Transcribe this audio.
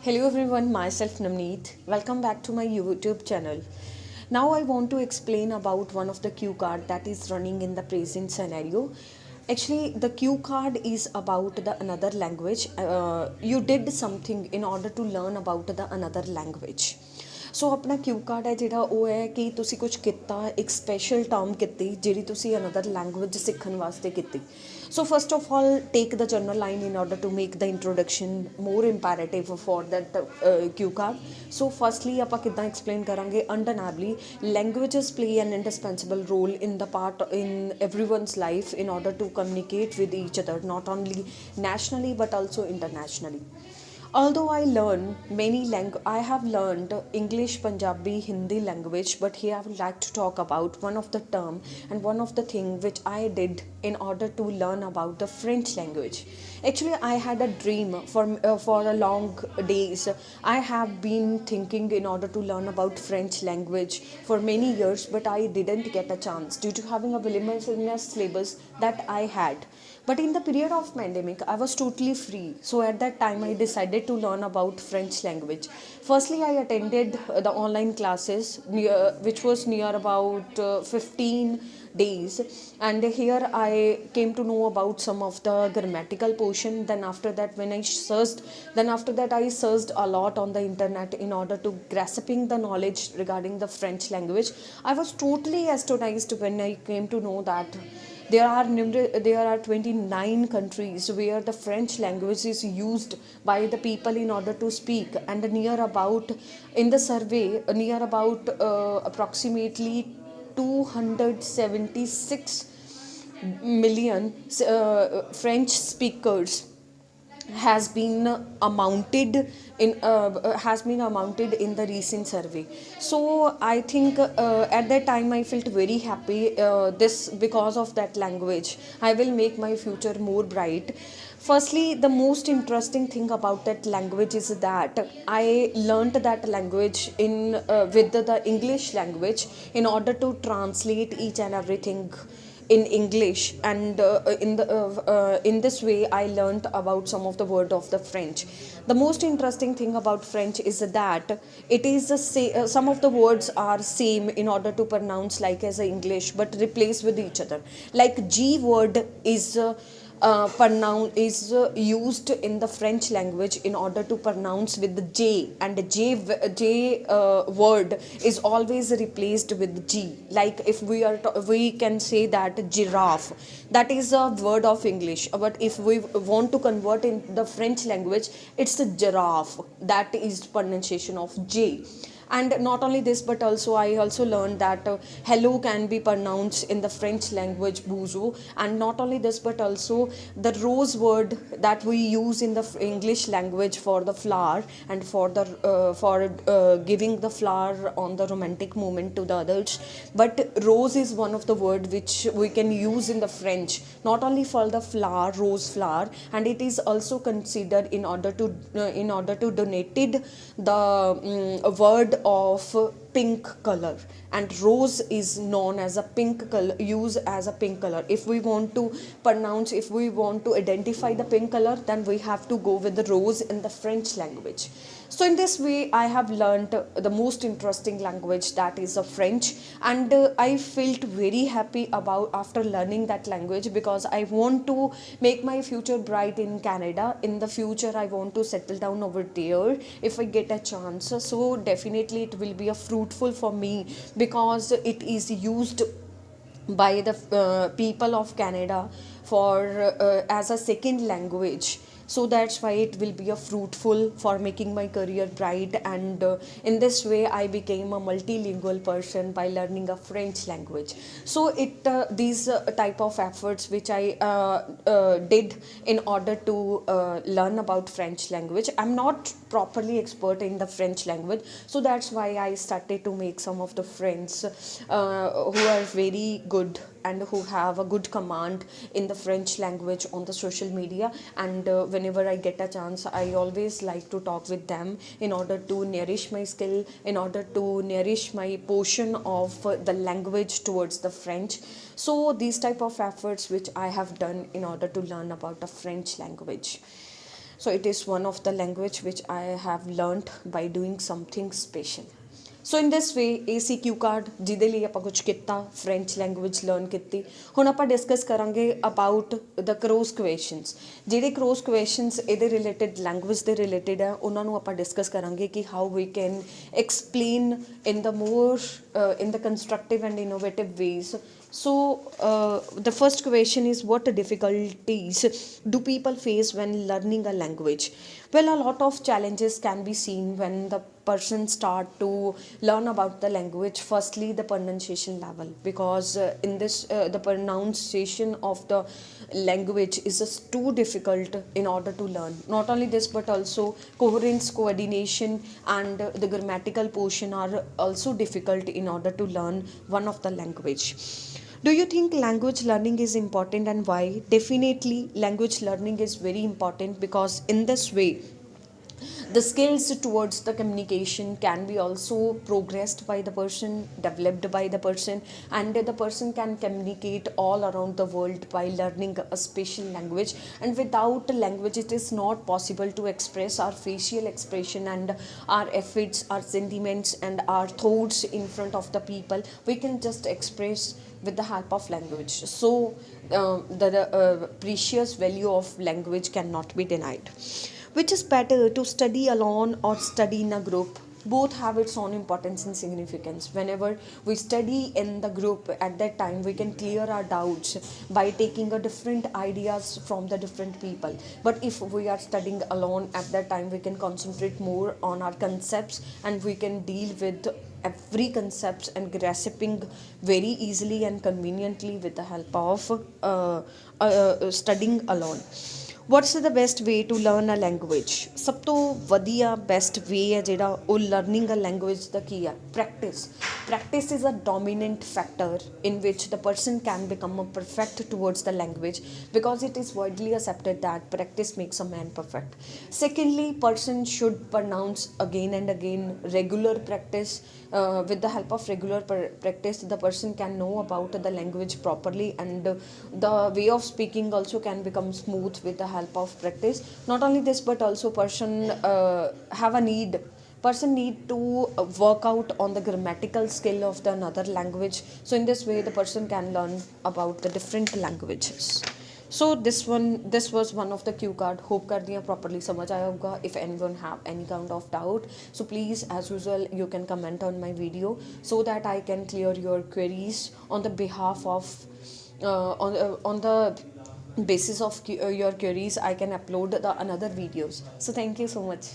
Hello everyone, myself Namneet. Welcome back to my YouTube channel. Now I want to explain about one of the cue card that is running in the present scenario. Actually, the cue card is about the another language. You did something in order to learn about the another language. सो अपना Q card है जिहड़ा वो है कि तुसी कुछ किता एक स्पैशल टर्म की जिहड़ी तुसी अनदर लैंगुएज सीखण वास्ते की. So first of all take the general line in order to make the introduction more imperative for that cue card. So firstly आपां किद्दां एक्सप्लेन करांगे undeniably languages play an indispensable role in the part in everyone's life in order to communicate with each other, not only nationally but also internationally. Although I have learned English, Punjabi, Hindi language, but here I would like to talk about one of the term and one of the thing which I did in order to learn about the French language. Actually, I had a dream for a long days. I have been thinking in order to learn about French language for many years, but I didn't get a chance due to having a voluminous syllabus that I had. But in the period of pandemic, I was totally free. So at that time, I decided to learn about French language. Firstly, I attended the online classes, which was near about 15 days. And here I came to know about some of the grammatical portion. Then after that, I searched a lot on the internet in order to grasping the knowledge regarding the French language. I was totally astonished when I came to know that there are 29 countries where the French language is used by the people in order to speak, and in the survey near about approximately 276 million French speakers has been amounted in the recent survey. So I think at that time I felt very happy. This because of that language, I will make my future more bright. Firstly, the most interesting thing about that language is that I learned that language in with the English language in order to translate each and everything in English, and in this way I learned about some of the word of the French. The most interesting thing about French is that it is some of the words are same in order to pronounce like as a English, but replace with each other. Like G word is used in the French language in order to pronounce with the J, and the J word is always replaced with G. Like if we can say that giraffe, that is a word of English, but if we want to convert in the French language, it's a giraffe. That is pronunciation of J. And not only this, but also I also learned that hello can be pronounced in the French language bonjour. And not only this, but also the rose word that we use in the English language for the flower, and for giving the flower on the romantic moment to the others. But rose is one of the word which we can use in the French, not only for the flower, rose flower, and it is also considered in order to donated the word of pink color, and rose is known as a pink color, use as a pink color. If we want to identify the pink color, then we have to go with the rose in the French language. So in this way I have learned the most interesting language, that is French, and I felt very happy about after learning that language, because I want to make my future bright in Canada. In the future I want to settle down over there if I get a chance. So definitely it will be a fruitful for me, because it is used by the people of Canada for as a second language. So that's why it will be a fruitful for making my career bright, and in this way I became a multilingual person by learning a French language. So these type of efforts which I did in order to learn about French language. I'm not properly expert in the French language, so that's why I started to make some of the friends who are very good and who have a good command in the French language on the social media. And whenever I get a chance, I always like to talk with them in order to nourish my skill, in order to nourish my portion of the language towards the French. So these type of efforts which I have done in order to learn about the French language. So it is one of the language which I have learnt by doing something special. ਸੋ ਇਨ ਦਿਸ ਵੇ ਇਹ ਸੀ ਕਿਊ card ਜਿਹਦੇ ਲਈ ਆਪਾਂ ਕੁਝ ਕੀਤਾ, French language learn ਕੀਤੀ। ਹੁਣ ਆਪਾਂ discuss ਕਰਾਂਗੇ ਅਬਾਊਟ ਦ ਕਰੋਸ ਕੁਐਸ਼ਨਸ। ਜਿਹੜੇ ਕਰੋਸ ਕੁਐਸ਼ਨਸ ਇਹਦੇ ਰਿਲੇਟਿਡ ਲੈਂਗੁਏਜ ਦੇ ਰਿਲੇਟਿਡ ਹੈ ਉਹਨਾਂ ਨੂੰ ਆਪਾਂ ਡਿਸਕਸ ਕਰਾਂਗੇ ਕਿ how we can explain in the more in the constructive and innovative ways. So the first question is, what difficulties do people face when learning a language? Well, a lot of challenges can be seen when the person start to learn about the language. Firstly, the pronunciation level, because in this the pronunciation of the language is just too difficult in order to learn. Not only this, but also coherence, coordination and the grammatical portion are also difficult in order to learn one of the language. Do you think language learning is important, and why? Definitely language learning is very important, because in this way the skills towards the communication can be also progressed by the person, developed by the person, and the person can communicate all around the world by learning a special language. And without language it is not possible to express our facial expression and our efforts, our sentiments and our thoughts in front of the people. We can just express with the help of language. So the precious value of language cannot be denied. Which is better, to study alone or study in a group? Both have its own importance and significance. Whenever we study in the group, at that time we can clear our doubts by taking a different ideas from the different people. But if we are studying alone, at that time we can concentrate more on our concepts, and we can deal with every concepts and grasping very easily and conveniently with the help of studying alone. What's the best way to learn a language? ਸਭ ਤੋਂ ਵਧੀਆ best way ਹੈ ਜਿਹੜਾ ਉਹ learning ਅ language ਦਾ ਕੀ ਆ? Practice is a dominant factor in which the person can become a perfect towards the language, because it is widely accepted that practice makes a man perfect. Secondly, person should pronounce again and again. Regular practice, with the help of regular practice the person can know about the language properly, and the way of speaking also can become smooth with the help of practice. Not only this, but also person need to work out on the grammatical skill of the another language. So in this way the person can learn about the different languages. So this was one of the cue card. Hope kardi hain properly samajh aaya hoga. If anyone have any kind of doubt, so please, as usual, you can comment on my video so that I can clear your queries on the behalf of on the basis of your queries I can upload the another videos. So thank you so much.